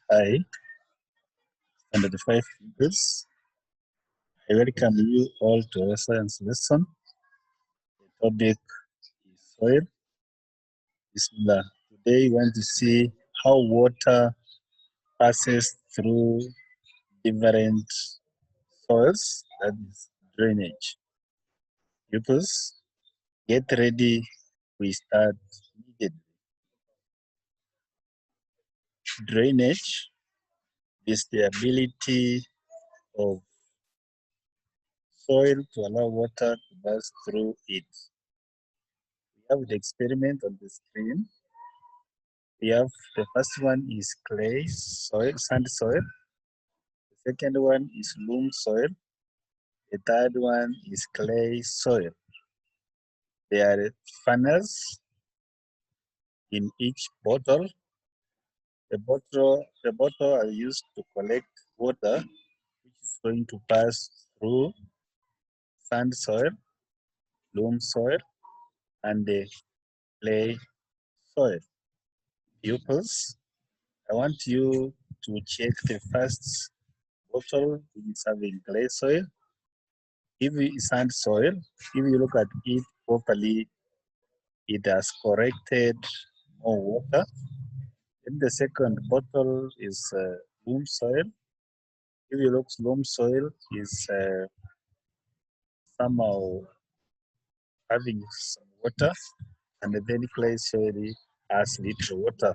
Hi, under the five pupils. I welcome you all to our science lesson. The topic is soil. Bismillah. Today we want to see how water passes through different soils, that is drainage. Pupils, get ready. We start immediately. Drainage is the ability of soil to allow water to pass through it. We have the experiment on the screen. We have the first one is clay soil, sand soil. The second one is loam soil. The third one is clay soil. There are funnels in each bottle. The bottle are used to collect water, which is going to pass through sand soil, loam soil, and the clay soil. Pupils, I want you to check the first bottle, which is having clay soil. If it's sand soil, if you look at it properly, it has collected more water. Then the second bottle is loam soil. If you look, loam soil is somehow having some water, and then clay soil has little water.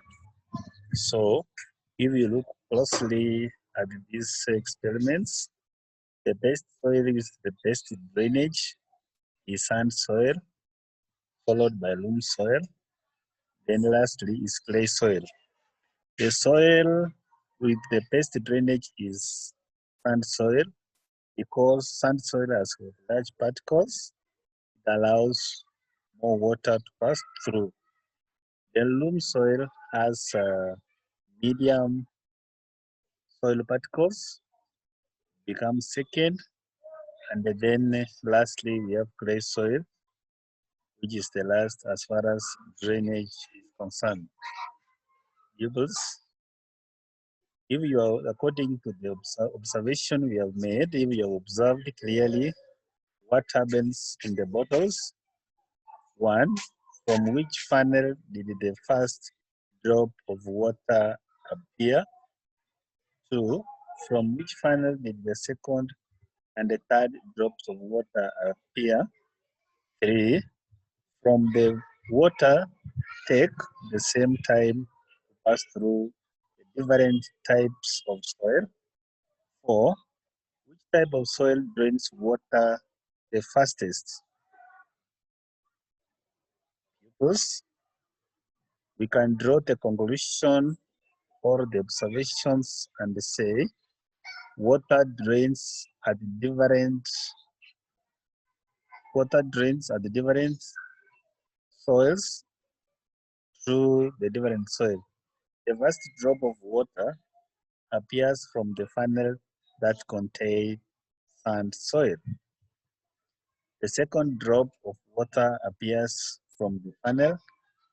So if you look closely at these experiments, the best soil is the best drainage is sand soil, followed by loam soil. Then lastly is clay soil. The soil with the best drainage is sand soil because sand soil has large particles. It allows more water to pass through. The loam soil has medium soil particles, become second, and then lastly we have clay soil, which is the last as far as drainage is concerned. Pupils, if you are, according to the observation we have made, if you have observed clearly what happens in the bottles, one, from which funnel did the first drop of water appear? Two, from which funnel did the second and the third drops of water appear? Three, from the water take the same time to pass through the different types of soil? Four, which type of soil drains water the fastest? Because we can draw the conclusion or the observations and say water drains at different soils through the different soil. The first drop of water appears from the funnel that contain sand soil. The second drop of water appears from the funnel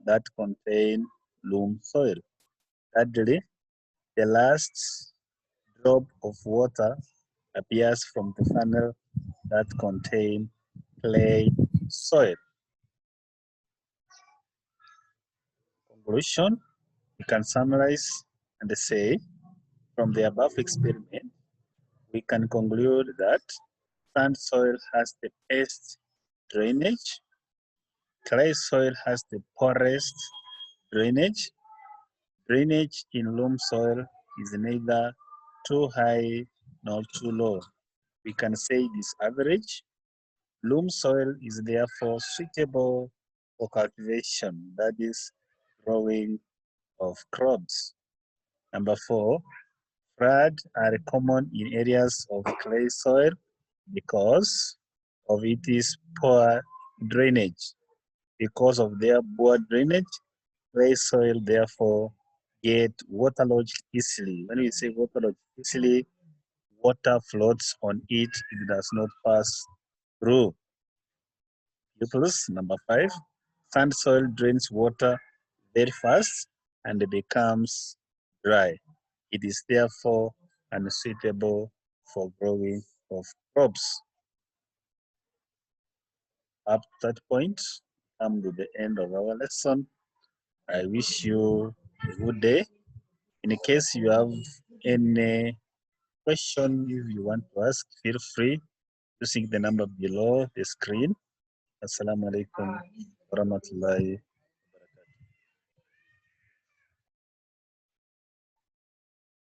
that contain loam soil. Thirdly, the last drop of water appears from the funnel that contain clay soil. Conclusion, we can summarize and say from the above experiment, we can conclude that sand soil has the best drainage, clay soil has the poorest drainage, drainage in loam soil is neither too high nor too low. We can say it is average. Loam soil is therefore suitable for cultivation, that is, growing of crops. Number four, flood are common in areas of clay soil because of its poor drainage. Because of their poor drainage, clay soil therefore get waterlogged easily. When we say waterlogged easily, water floats on it, it does not pass through. Pupils, number five, sand soil drains water very fast and it becomes dry. It is therefore unsuitable for growing of crops. Up to that point, come to the end of our lesson. I wish you a good day. In case you have any question, if you want to ask, feel free using the number below the screen. Assalamu alaikum warahmatullahi